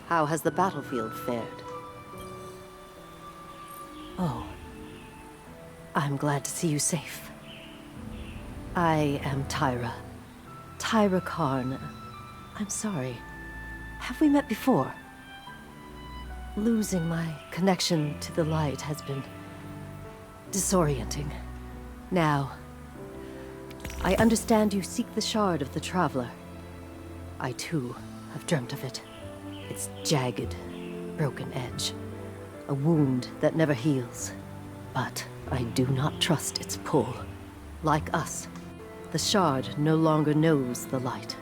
How has the battlefield fared? Oh. I'm glad to see you safe. I am Tyra. Tyra Karn. I'm sorry. Have we met before? Losing my connection to the light has been disorienting. Now, I understand you seek the shard of the Traveler. I too have dreamt of it. Its jagged, broken edge. A wound that never heals. But I do not trust its pull. Like us, the shard no longer knows the light.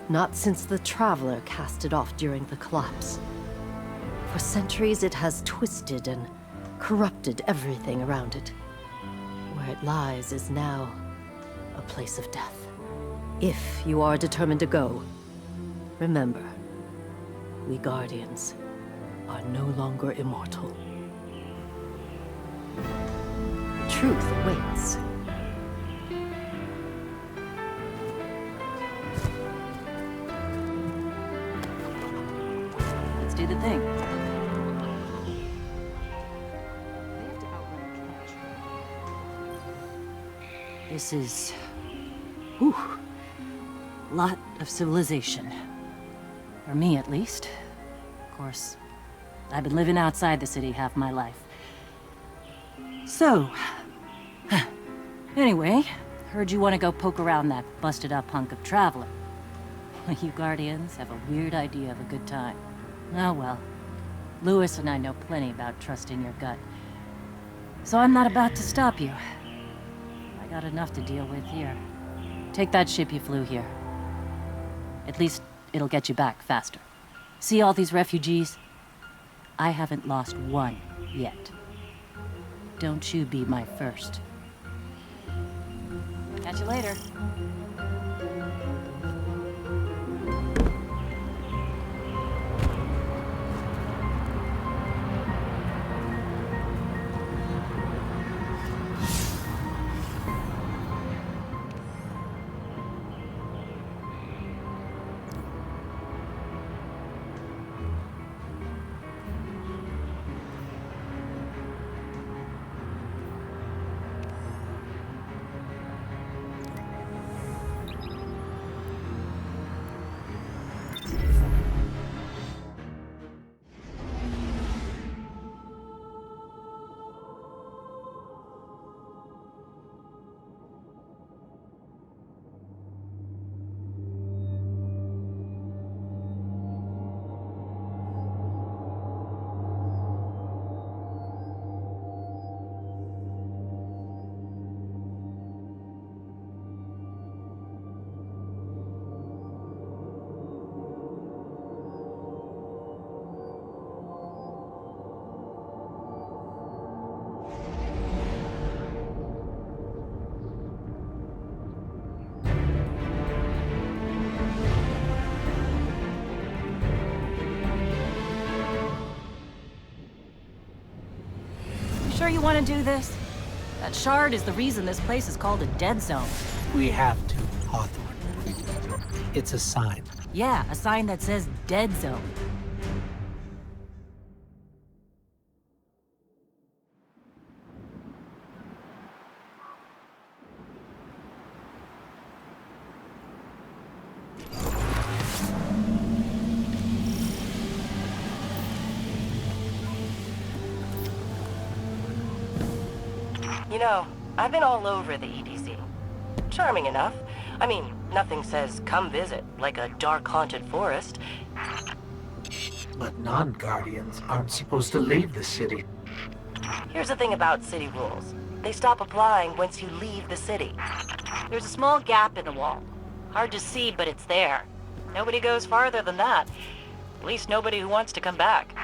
Not since the Traveler cast it off during the collapse. For centuries it has twisted and corrupted everything around it. Where it lies is now a place of death. If you are determined to go, remember, we Guardians are no longer immortal. Truth awaits. Let's do the thing. This is... whew, lot of civilization. For me, at least. Of course, I've been living outside the city half my life. So... anyway, heard you want to go poke around that busted-up hunk of Traveler. You Guardians have a weird idea of a good time. Oh well. Lewis and I know plenty about trusting your gut. So I'm not about to stop you. I got enough to deal with here. Take that ship you flew here. At least it'll get you back faster. See all these refugees? I haven't lost one yet. Don't you be my first. Catch you later. Sure you want to do this? That shard is the reason this place is called a dead zone. We have to, Hawthorne. It's a sign. Yeah, a sign that says dead zone. You know, I've been all over the EDZ. Charming enough. I mean, nothing says come visit, like a dark haunted forest. But non-Guardians aren't supposed to leave the city. Here's the thing about city rules. They stop applying once you leave the city. There's a small gap in the wall. Hard to see, but it's there. Nobody goes farther than that. At least nobody who wants to come back.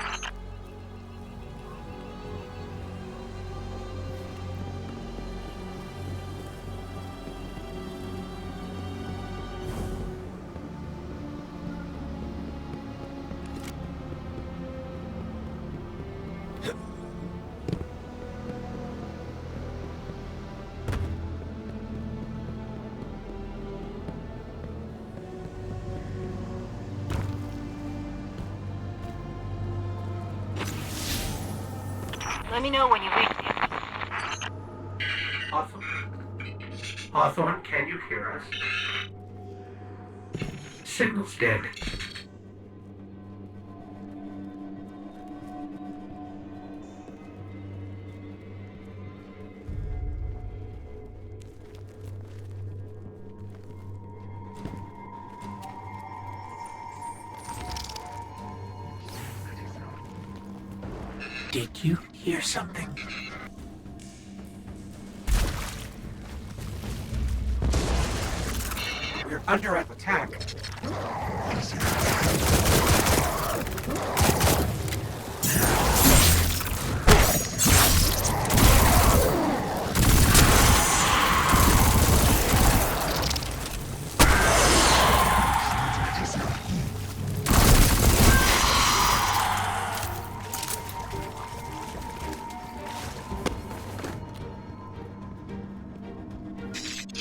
Let me know when you reach the other. Hawthorne? Hawthorne, can you hear us? Signal's dead. Did you hear something? We're under attack.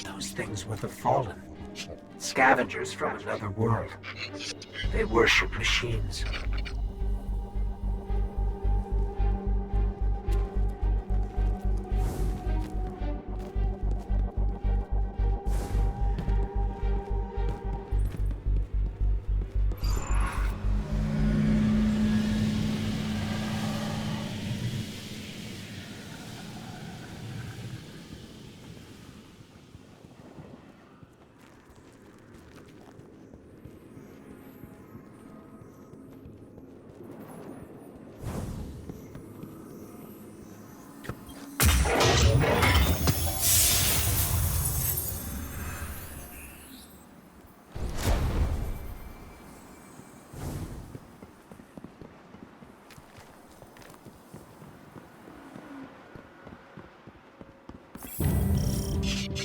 Those things were the Fallen. Scavengers from another world. They worship machines.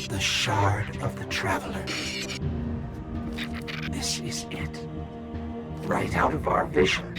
The Shard of the Traveler. This is it. Right out of our vision.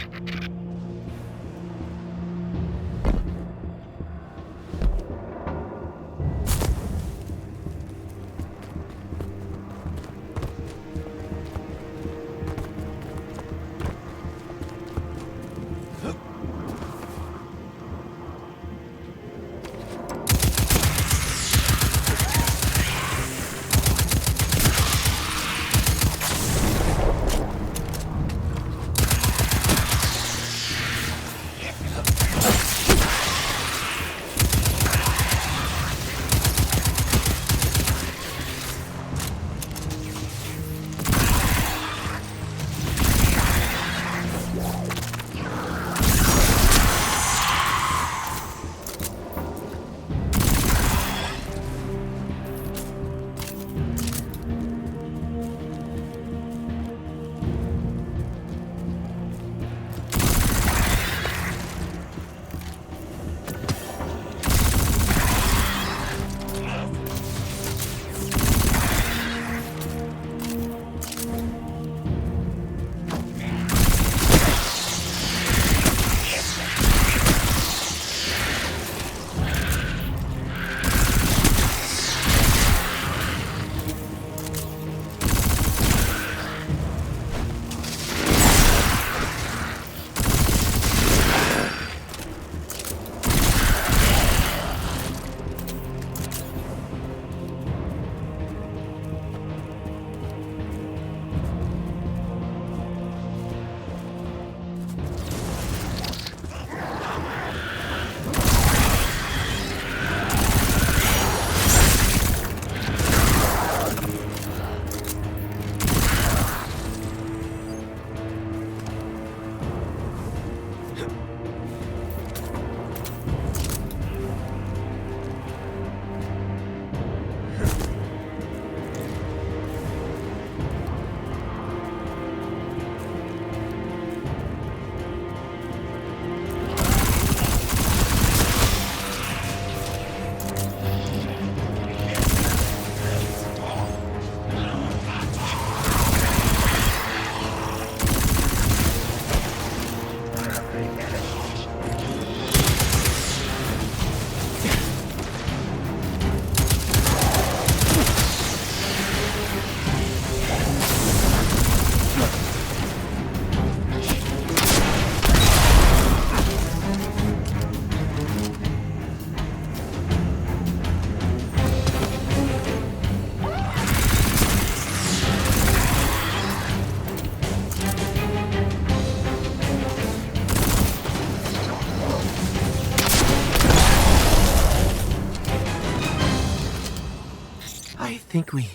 think we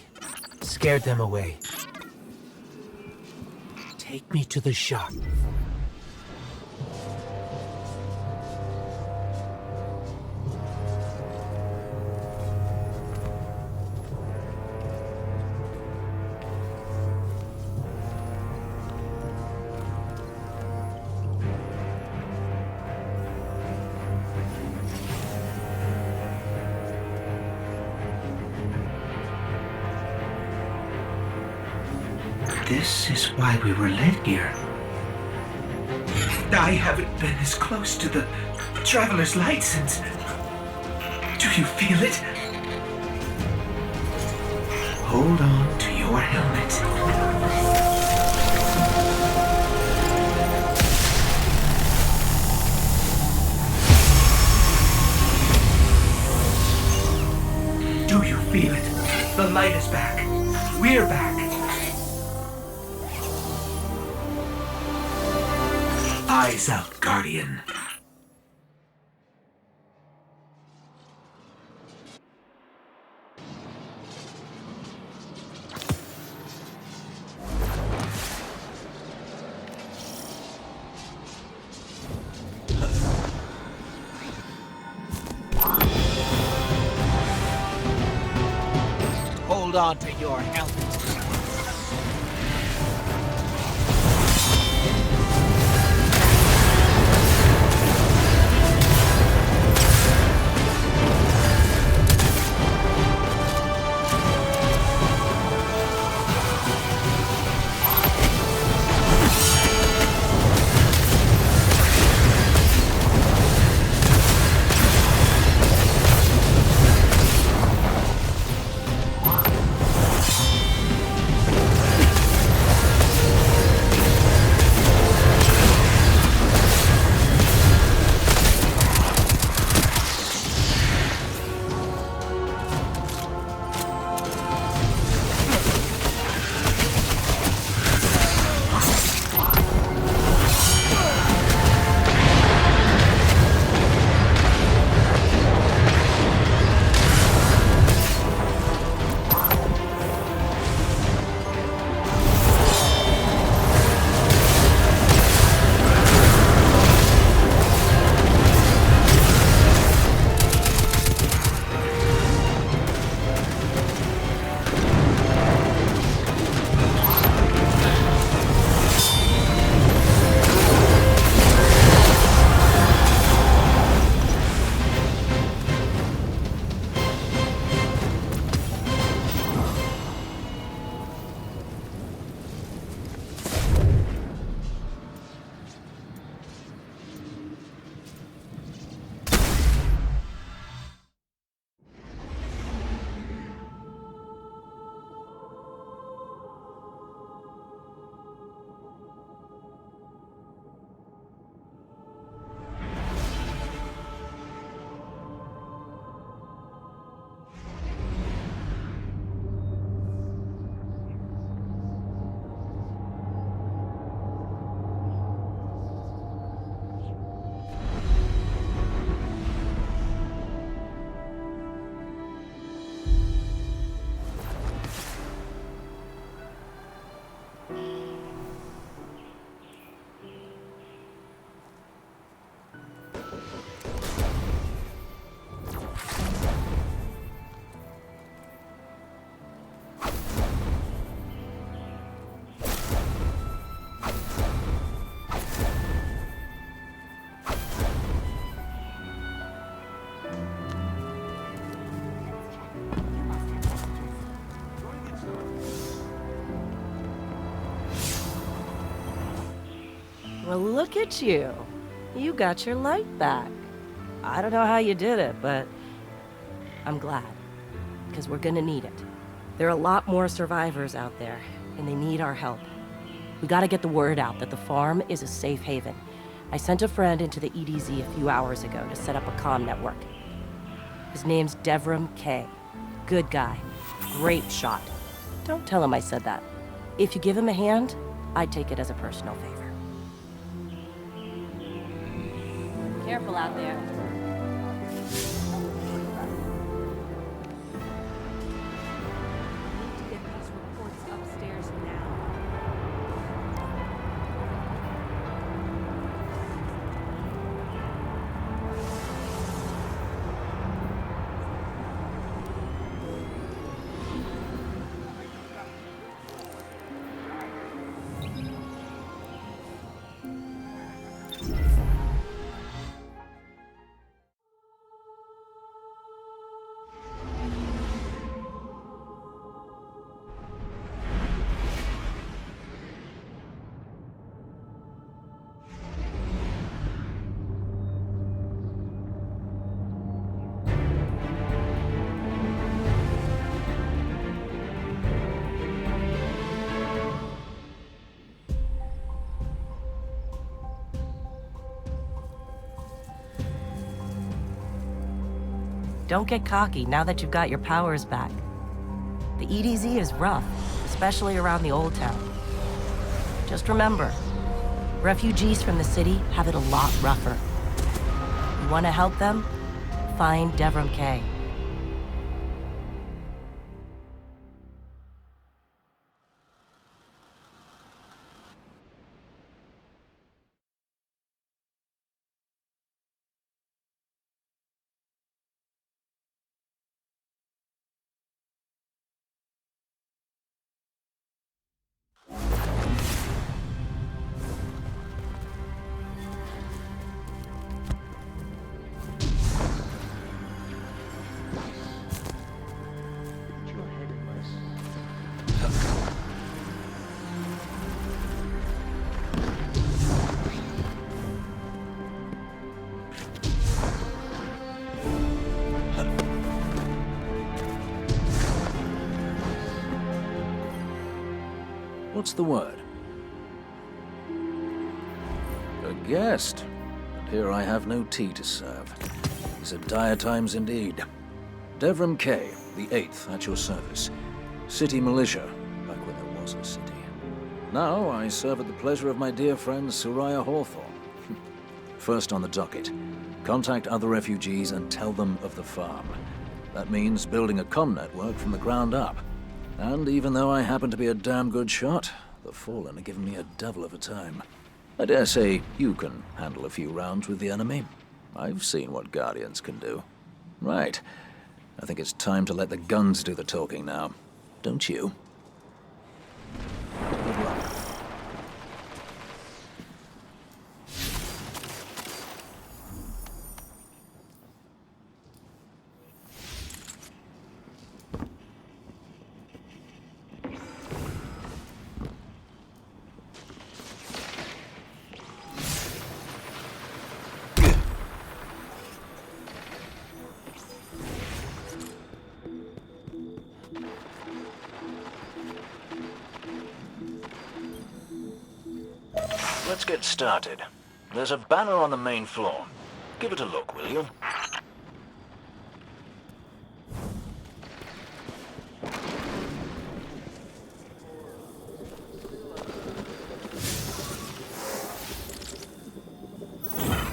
scared them away. Take me to the shop. This is why we were led here. I haven't been as close to the Traveler's Light since... Do you feel it? Hold on to your helmet. Do you feel it? The light is back. We're back. Eyes out, Guardian. Hold on to your helmet. Well, look at you. You got your light back. I don't know how you did it, but I'm glad. Because we're gonna need it. There are a lot more survivors out there, and they need our help. We gotta get the word out that the farm is a safe haven. I sent a friend into the EDZ a few hours ago to set up a comm network. His name's Devram K. Good guy. Great shot. Don't tell him I said that. If you give him a hand, I'd take it as a personal favor. Careful out there. Don't get cocky now that you've got your powers back. The EDZ is rough, especially around the Old Town. Just remember, refugees from the city have it a lot rougher. You want to help them? Find Devram Kay. What's the word? A guest. And here I have no tea to serve. These are dire times indeed. Devram Kay, the 8th, at your service. City militia, back when there was a city. Now I serve at the pleasure of my dear friend Soraya Hawthorne. First on the docket, contact other refugees and tell them of the farm. That means building a comm network from the ground up. And even though I happen to be a damn good shot, the Fallen are giving me a devil of a time. I dare say you can handle a few rounds with the enemy. I've seen what Guardians can do. Right. I think it's time to let the guns do the talking now. Don't you? Good luck. Let's get started. There's a banner on the main floor. Give it a look, will you?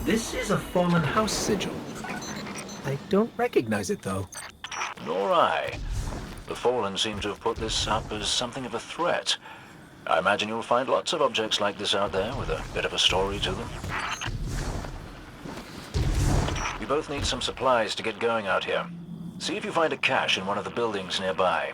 This is a fallen house sigil. I don't recognize it, though. Nor I. The Fallen seem to have put this up as something of a threat. I imagine you'll find lots of objects like this out there with a bit of a story to them. We both need some supplies to get going out here. See if you find a cache in one of the buildings nearby.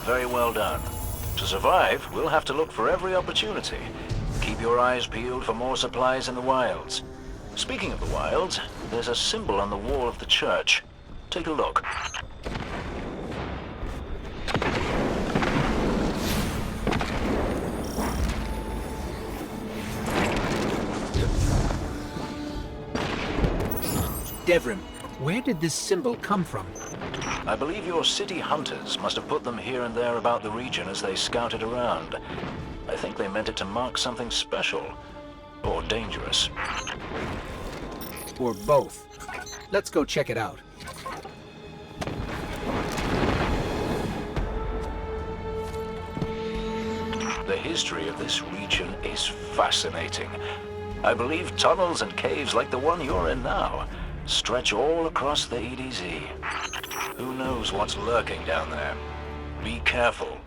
Very well done. To survive, we'll have to look for every opportunity. Keep your eyes peeled for more supplies in the wilds. Speaking of the wilds, there's a symbol on the wall of the church. Take a look. Devram, where did this symbol come from? I believe your city hunters must have put them here and there about the region as they scouted around. I think they meant it to mark something special. Or dangerous. Or both. Let's go check it out. The history of this region is fascinating. I believe tunnels and caves like the one you're in now stretch all across the EDZ. Who knows what's lurking down there? Be careful.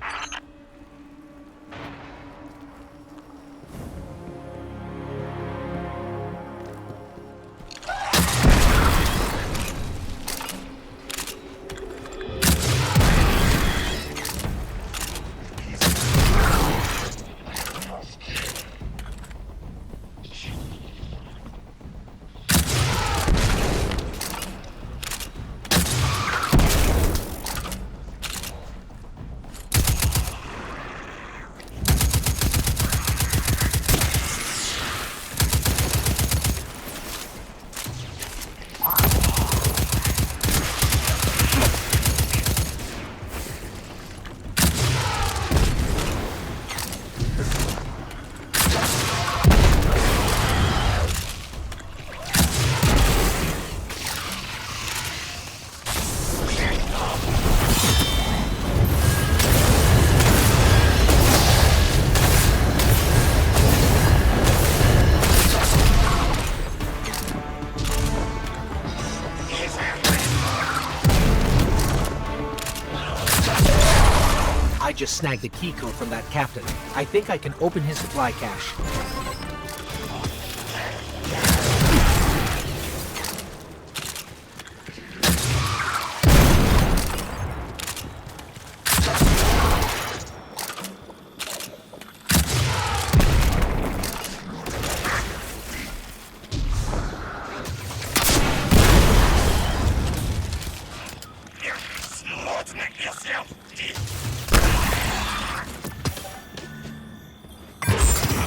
just snagged the key code from that captain. I think I can open his supply cache.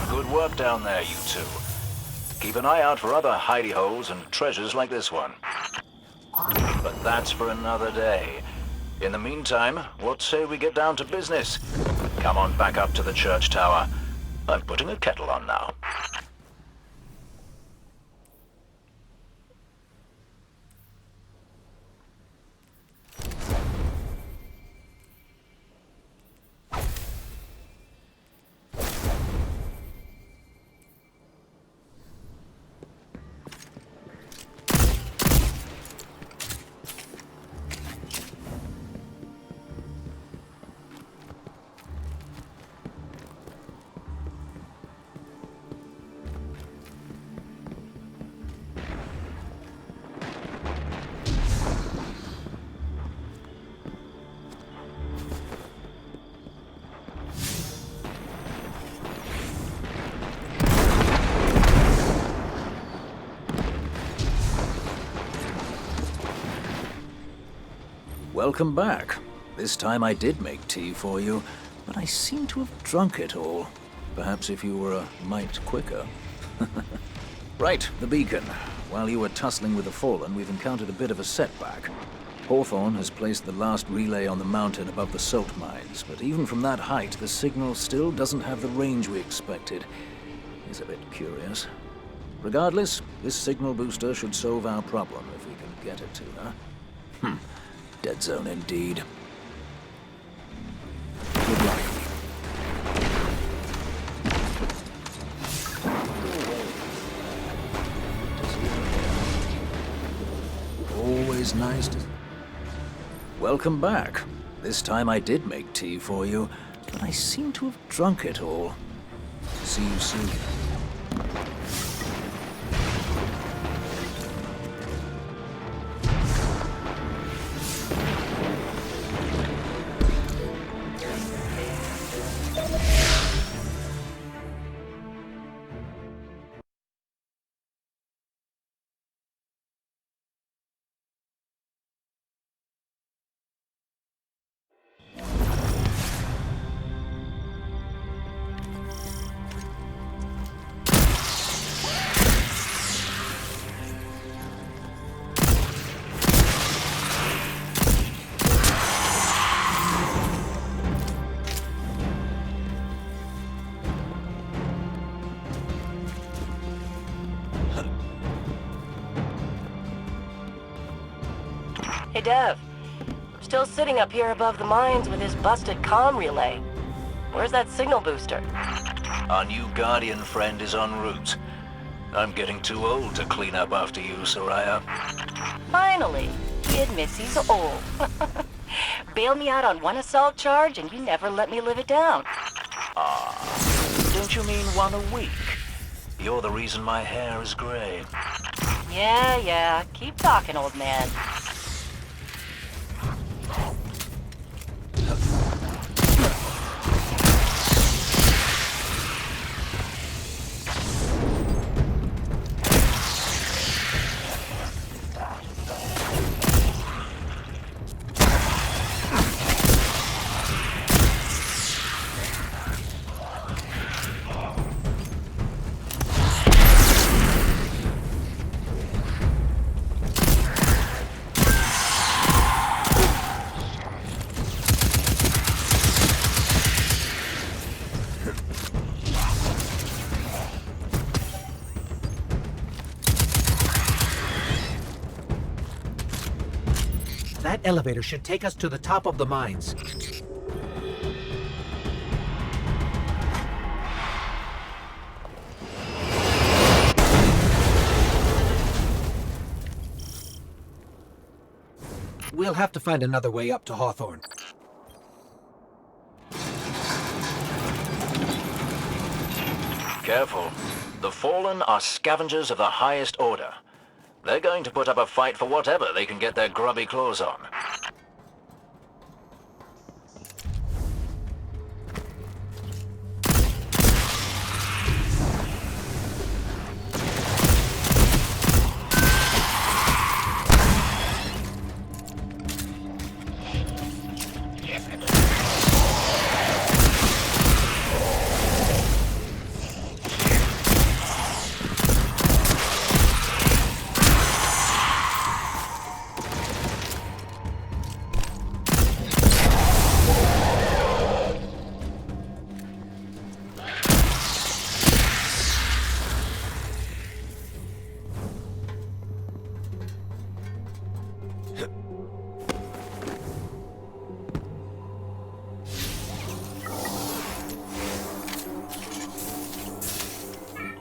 Good work down there, you two. Keep an eye out for other hidey holes and treasures like this one. But that's for another day. In the meantime, what say we get down to business? Come on back up to the church tower. I'm putting a kettle on now. Welcome back. This time I did make tea for you, but I seem to have drunk it all. Perhaps if you were a mite quicker. Right, the beacon. While you were tussling with the Fallen, we've encountered a bit of a setback. Hawthorne has placed the last relay on the mountain above the salt mines, but even from that height, the signal still doesn't have the range we expected. It's a bit curious. Regardless, this signal booster should solve our problem if we can get it to her. Dead zone indeed. Good luck. Always nice to... Welcome back. This time I did make tea for you, but I seem to have drunk it all. See you soon. Hey, Dev. Still sitting up here above the mines with his busted comm relay. Where's that signal booster? Our new Guardian friend is en route. I'm getting too old to clean up after you, Soraya. Finally, he admits he's old. Bail me out on one assault charge and you never let me live it down. Don't you mean one a week? You're the reason my hair is gray. Yeah. Keep talking, old man. That elevator should take us to the top of the mines. We'll have to find another way up to Hawthorne. Careful. The Fallen are scavengers of the highest order. They're going to put up a fight for whatever they can get their grubby claws on.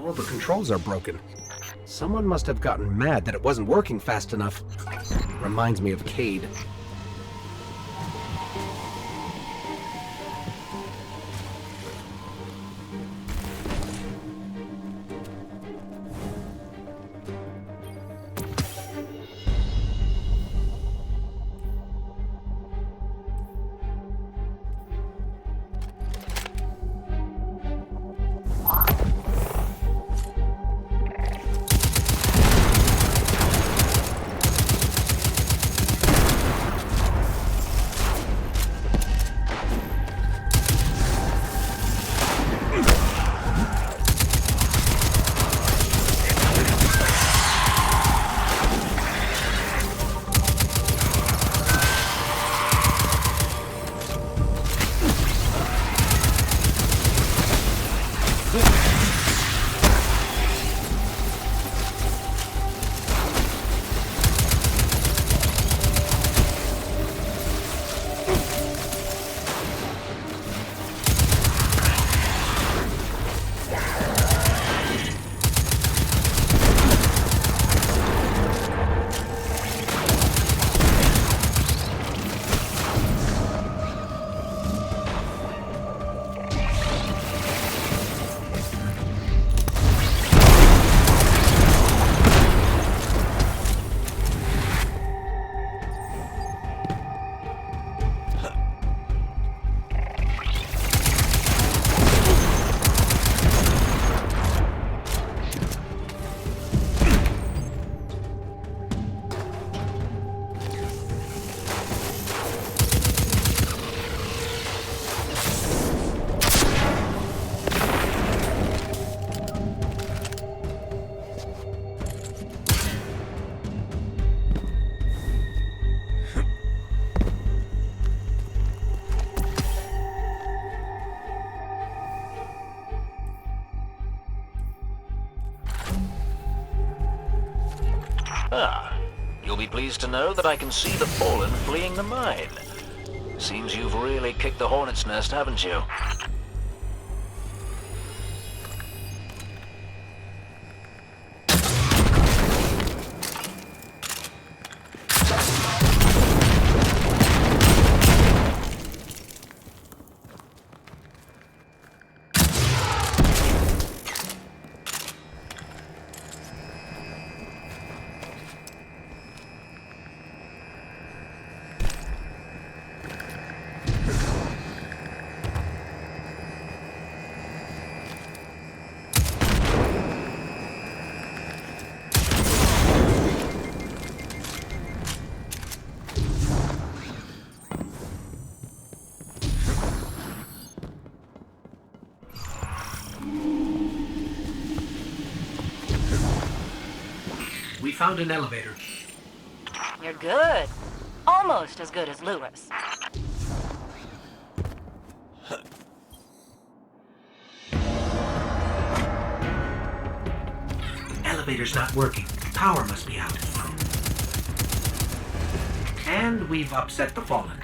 All the controls are broken. Someone must have gotten mad that it wasn't working fast enough. Reminds me of Cade. Ah, you'll be pleased to know that I can see the Fallen fleeing the mine. Seems you've really kicked the hornet's nest, haven't you? We found an elevator. You're good. Almost as good as Lewis. Elevator's not working. Power must be out. And we've upset the Fallen.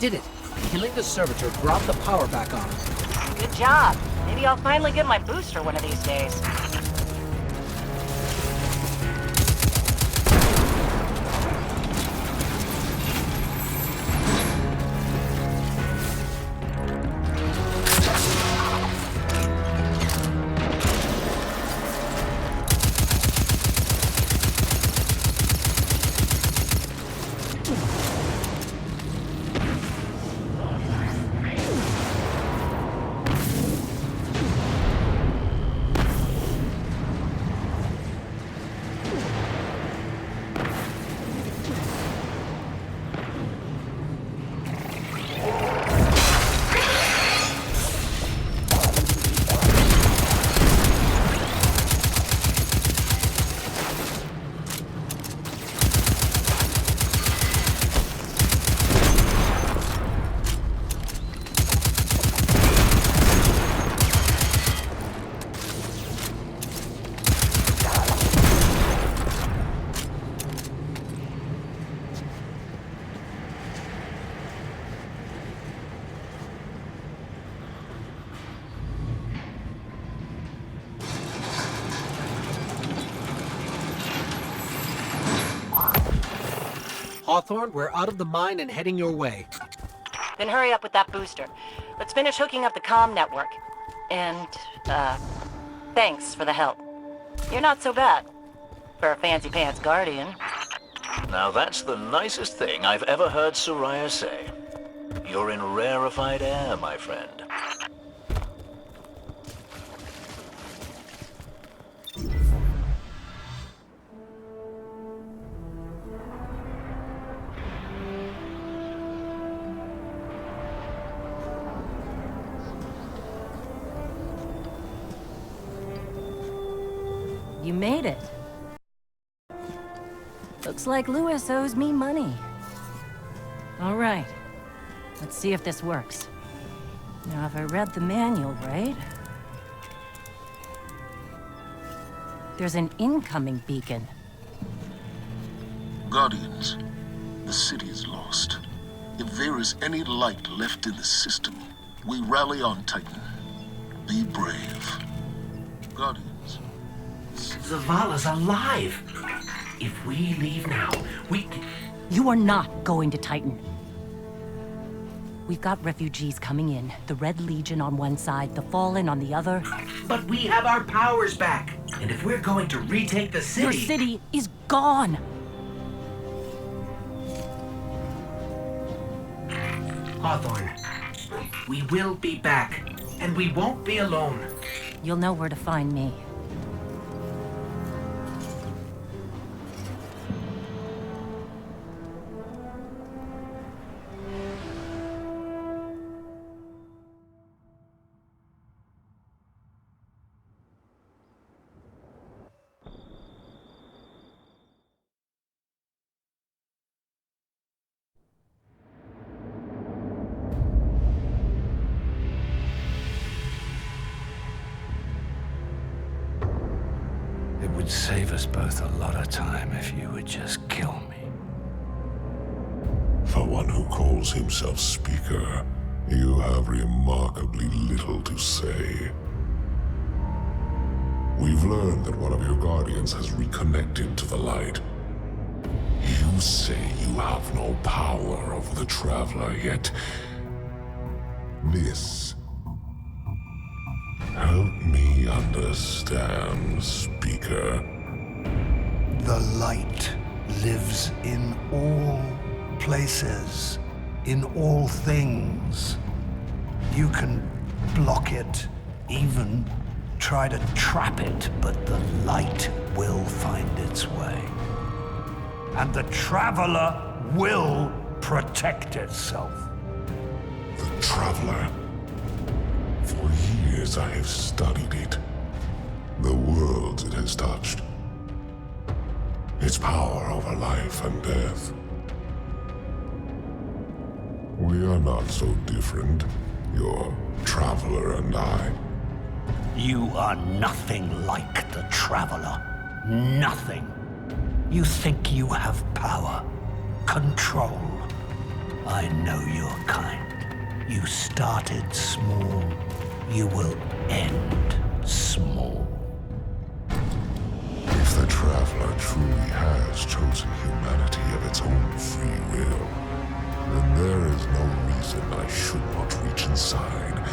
did it! Killing the servitor brought the power back on. Good job. Maybe I'll finally get my booster one of these days. Hawthorne, we're out of the mine and heading your way. Then hurry up with that booster. Let's finish hooking up the comm network. And, thanks for the help. You're not so bad. For a fancy pants guardian. Now that's the nicest thing I've ever heard Soraya say. You're in rarefied air, my friend. You made it. Looks like Lewis owes me money. All right. Let's see if this works. Now, if I read the manual right... There's an incoming beacon. Guardians, the city is lost. If there is any light left in the system, we rally on Titan. Be brave. Guardians. Zavala's alive! If we leave now, we... You are not going to Titan. We've got refugees coming in. The Red Legion on one side, the Fallen on the other. But we have our powers back! And if we're going to retake the city... Your city is gone! Hawthorne, we will be back. And we won't be alone. You'll know where to find me. It would save us both a lot of time if you would just kill me. For one who calls himself Speaker, you have remarkably little to say. We've learned that one of your Guardians has reconnected to the light. You say you have no power over the Traveler, yet... this... Help me understand, Speaker. The light lives in all places, in all things. You can block it, even try to trap it, but the light will find its way. And the Traveler will protect itself. The Traveler. For years I have studied it. The worlds it has touched. Its power over life and death. We are not so different, your Traveler and I. You are nothing like the Traveler. Nothing. You think you have power, control. I know your kind. You started small. You will end small. If the Traveler truly has chosen humanity of its own free will, then there is no reason I should not reach inside,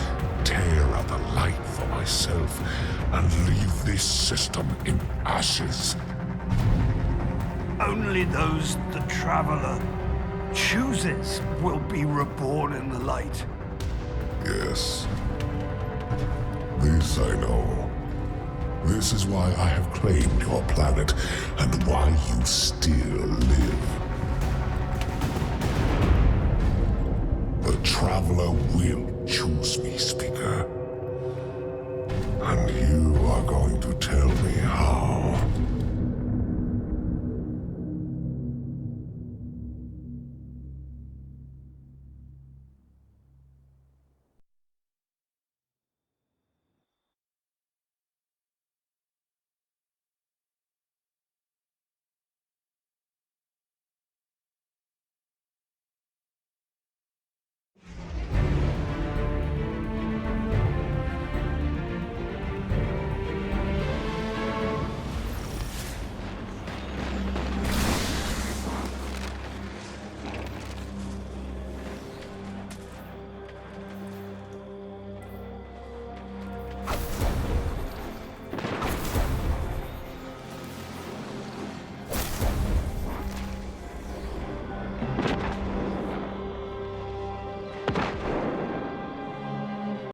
tear out the light for myself, and leave this system in ashes. Only those the Traveler chooses will be reborn in the light. Yes. This I know. This is why I have claimed your planet, and why you still live. The Traveler will choose me, Speed.